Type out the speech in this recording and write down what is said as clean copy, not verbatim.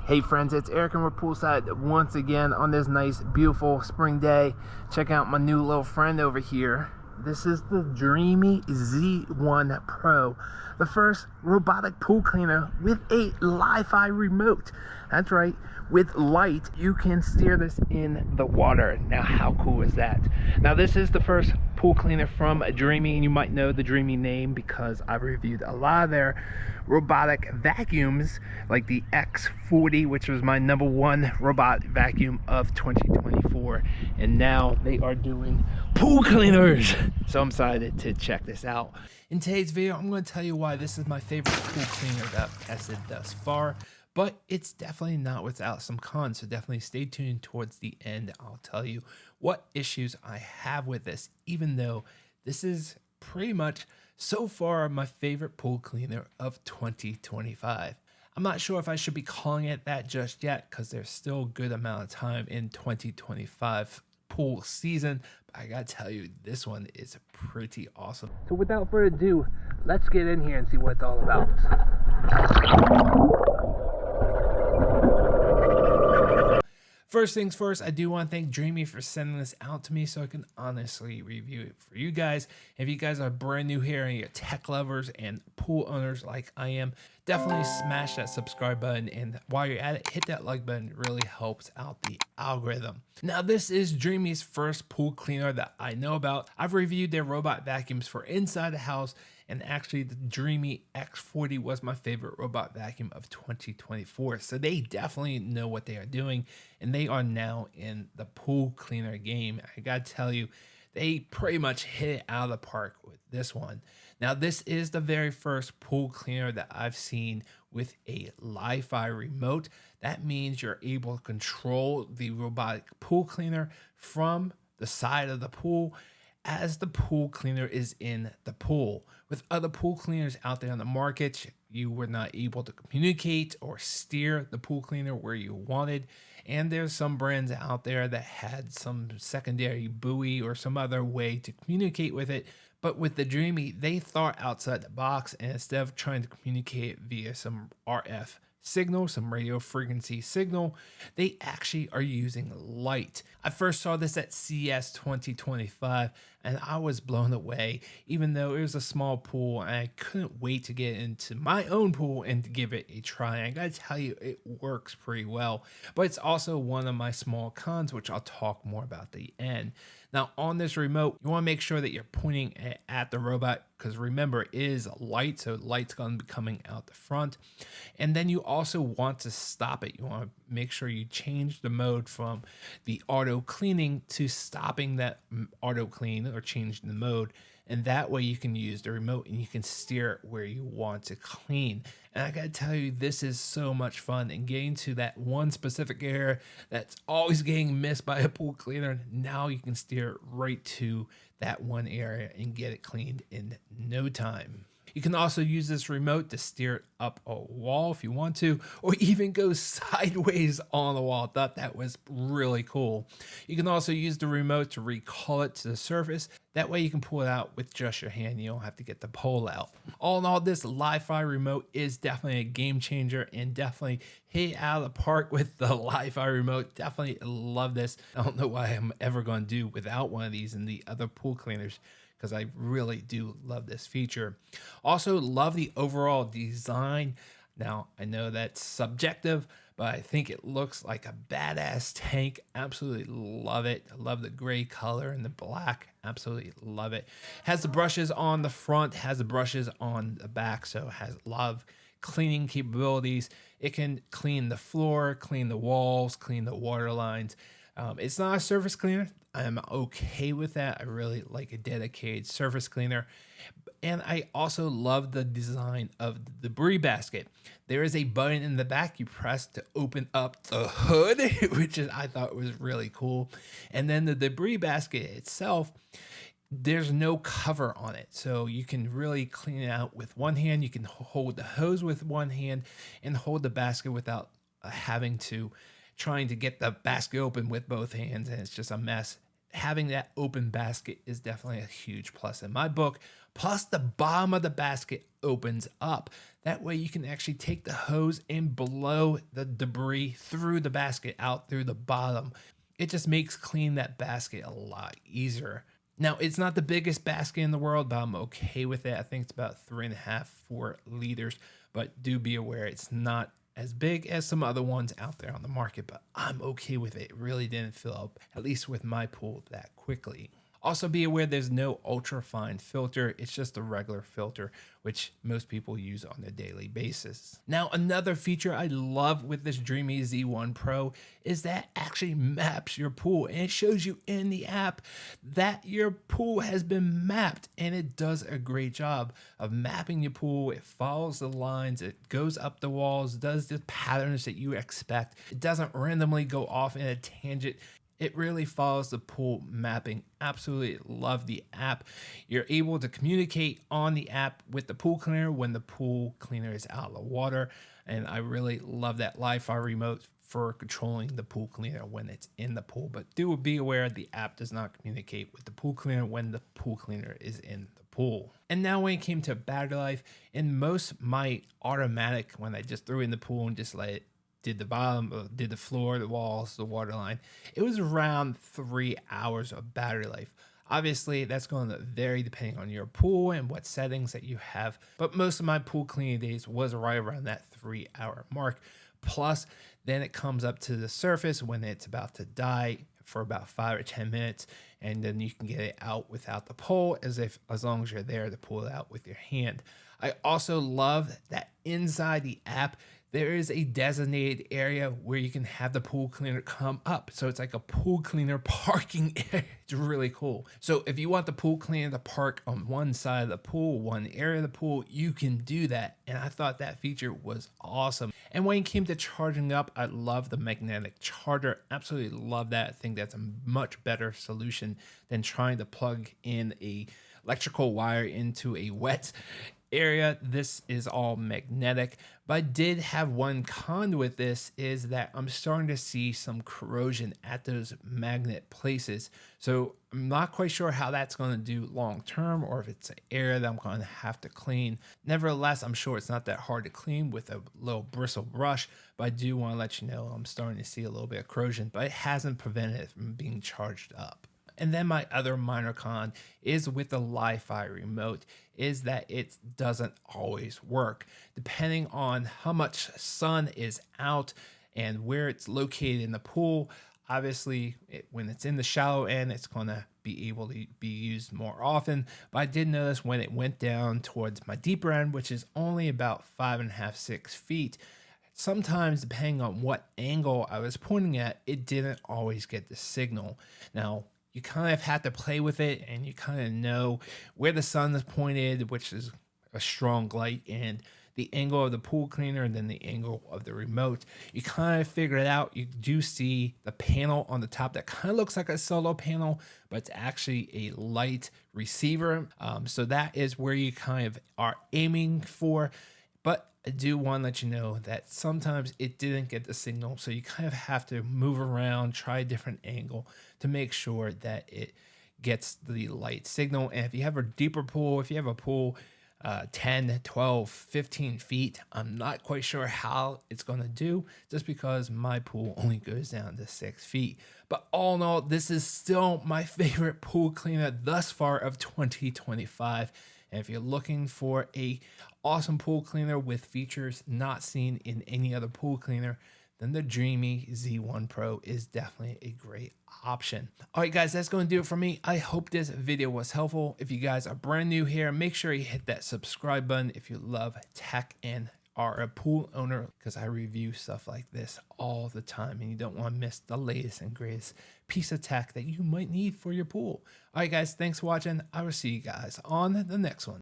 Hey friends, it's Eric and we're poolside once again on this nice, beautiful spring day. Check out my new little friend over here. This is the Dreame Z1 Pro, the first robotic pool cleaner with a Li-Fi remote. That's right, with light, you can steer this in the water. Now, how cool is that? Now, this is the first pool cleaner from Dreame, and you might know the Dreame name because I've reviewed a lot of their robotic vacuums, like the X40, which was my #1 robot vacuum of 2024, and now they are doing pool cleaners. So I'm excited to check this out. In today's video, I'm going to tell you why this is my favorite pool cleaner that I've tested thus far, but it's definitely not without some cons, so definitely stay tuned towards the end. I'll tell you what issues I have with this, even though this is pretty much so far my favorite pool cleaner of 2025. I'm not sure if I should be calling it that just yet because there's still a good amount of time in 2025 pool season, but I gotta tell you, this one is pretty awesome. So without further ado, let's get in here and see what it's all about. First things first, I do want to thank Dreame for sending this out to me so I can honestly review it for you guys. If you guys are brand new here and you're tech lovers and pool owners like I am, definitely smash that subscribe button, and while you're at it, hit that like button. It really helps out the algorithm. Now, this is Dreame's first pool cleaner that I know about. I've reviewed their robot vacuums for inside the house, and actually the Dreame X40 was my favorite robot vacuum of 2024. So they definitely know what they are doing, and they are now in the pool cleaner game. I gotta tell you, they pretty much hit it out of the park with this one. Now, this is the very first pool cleaner that I've seen with a Li-Fi remote. That means you're able to control the robotic pool cleaner from the side of the pool as the pool cleaner is in the pool. With other pool cleaners out there on the market, you were not able to communicate or steer the pool cleaner where you wanted. And there's some brands out there that had some secondary buoy or some other way to communicate with it. But with the Dreame, they thought outside the box, and instead of trying to communicate via some RF signal, some radio frequency signal, they actually are using light. I first saw this at CES 2025 and I was blown away, even though it was a small pool and I couldn't wait to get into my own pool and to give it a try. I gotta tell you, it works pretty well, but it's also one of my small cons, which I'll talk more about at the end. Now, on this remote, you want to make sure that you're pointing at the robot, because remember, it is light, so light's going to be coming out the front. And then you also want to stop it. You want to make sure you change the mode from the auto cleaning to stopping that auto clean, or change the mode. And that way you can use the remote and you can steer it where you want to clean. And I gotta tell you, this is so much fun. And getting to that one specific area that's always getting missed by a pool cleaner, now you can steer it right to that one area and get it cleaned in no time. You can also use this remote to steer it up a wall if you want to, or even go sideways on the wall. I thought that was really cool. You can also use the remote to recall it to the surface. That way you can pull it out with just your hand. You don't have to get the pole out. All in all, this Li-Fi remote is definitely a game changer and definitely hit out of the park with the Li-Fi remote. Definitely love this. I don't know why I'm ever going to do without one of these in the other pool cleaners, because I really do love this feature. Also love the overall design. Now, I know that's subjective, but I think it looks like a badass tank. Absolutely love it. I love the gray color and the black. Absolutely love it. Has the brushes on the front, has the brushes on the back, so it has a lot of cleaning capabilities. It can clean the floor, clean the walls, clean the water lines. It's not a surface cleaner. I'm okay with that. I really like a dedicated surface cleaner. And I also love the design of the debris basket. There is a button in the back you press to open up the hood, which I thought was really cool. And then the debris basket itself, there's no cover on it, so you can really clean it out with one hand. You can hold the hose with one hand and hold the basket without having to trying to get the basket open with both hands, and it's just a mess. having that open basket is definitely a huge plus in my book. Plus, the bottom of the basket opens up. That way you can actually take the hose and blow the debris through the basket out through the bottom. It just makes cleaning that basket a lot easier. Now, it's not the biggest basket in the world, but I'm okay with it. I think it's about 3.5, 4 liters, but do be aware it's not as big as some other ones out there on the market, but I'm okay with it. It really didn't fill up, at least with my pool, that quickly. Also be aware there's no ultra fine filter. It's just a regular filter, which most people use on a daily basis. Now, another feature I love with this Dreame Z1 Pro is that it actually maps your pool, and it shows you in the app that your pool has been mapped, and it does a great job of mapping your pool. It follows the lines, it goes up the walls, does the patterns that you expect. It doesn't randomly go off in a tangent. It really follows the pool mapping. Absolutely love the app. You're able to communicate on the app with the pool cleaner when the pool cleaner is out of the water. And I really love that Wi-Fi remote for controlling the pool cleaner when it's in the pool. But do be aware the app does not communicate with the pool cleaner when the pool cleaner is in the pool. And now when it came to battery life, in most my automatic, when I just threw it in the pool and just let it did the bottom, did the floor, the walls, the water line, it was around 3 hours of battery life. Obviously, that's going to vary depending on your pool and what settings that you have, but most of my pool cleaning days was right around that 3-hour mark. Plus, then it comes up to the surface when it's about to die for about 5 or 10 minutes, and then you can get it out without the pole, as long as you're there to pull it out with your hand. I also love that inside the app, there is a designated area where you can have the pool cleaner come up. So it's like a pool cleaner parking area. It's really cool. So if you want the pool cleaner to park on one side of the pool, one area of the pool, you can do that. And I thought that feature was awesome. And when it came to charging up, I love the magnetic charger. Absolutely love that. I think that's a much better solution than trying to plug in a electrical wire into a wet area. This is all magnetic, but I did have one con with this, is that I'm starting to see some corrosion at those magnet places. So I'm not quite sure how that's going to do long term, or if it's an area that I'm going to have to clean. Nevertheless, I'm sure it's not that hard to clean with a little bristle brush, but I do want to let you know I'm starting to see a little bit of corrosion, but it hasn't prevented it from being charged up. And then my other minor con is with the Wi-Fi remote, is that it doesn't always work. Depending on how much sun is out and where it's located in the pool, obviously when it's in the shallow end, it's going to be able to be used more often. But I did notice when it went down towards my deeper end, which is only about 5.5, 6 feet, sometimes depending on what angle I was pointing at, it didn't always get the signal. Now, you kind of have to play with it, and you kind of know where the sun is pointed, which is a strong light, and the angle of the pool cleaner, and then the angle of the remote. You kind of figure it out. You do see the panel on the top that kind of looks like a solo panel, but it's actually a light receiver. So that is where you kind of are aiming for. But I do want to let you know that sometimes it didn't get the signal, so you kind of have to move around, try a different angle to make sure that it gets the light signal. And if you have a deeper pool, if you have a pool 10, 12, 15 feet, I'm not quite sure how it's going to do, just because my pool only goes down to 6 feet. But all in all, this is still my favorite pool cleaner thus far of 2025. And if you're looking for a awesome pool cleaner with features not seen in any other pool cleaner, then the Dreame Z1 Pro is definitely a great option. All right, guys, that's going to do it for me. I hope this video was helpful. If you guys are brand new here, make sure you hit that subscribe button if you love tech and are a pool owner, because I review stuff like this all the time, and you don't want to miss the latest and greatest piece of tech that you might need for your pool. All right, guys, thanks for watching. I will see you guys on the next one.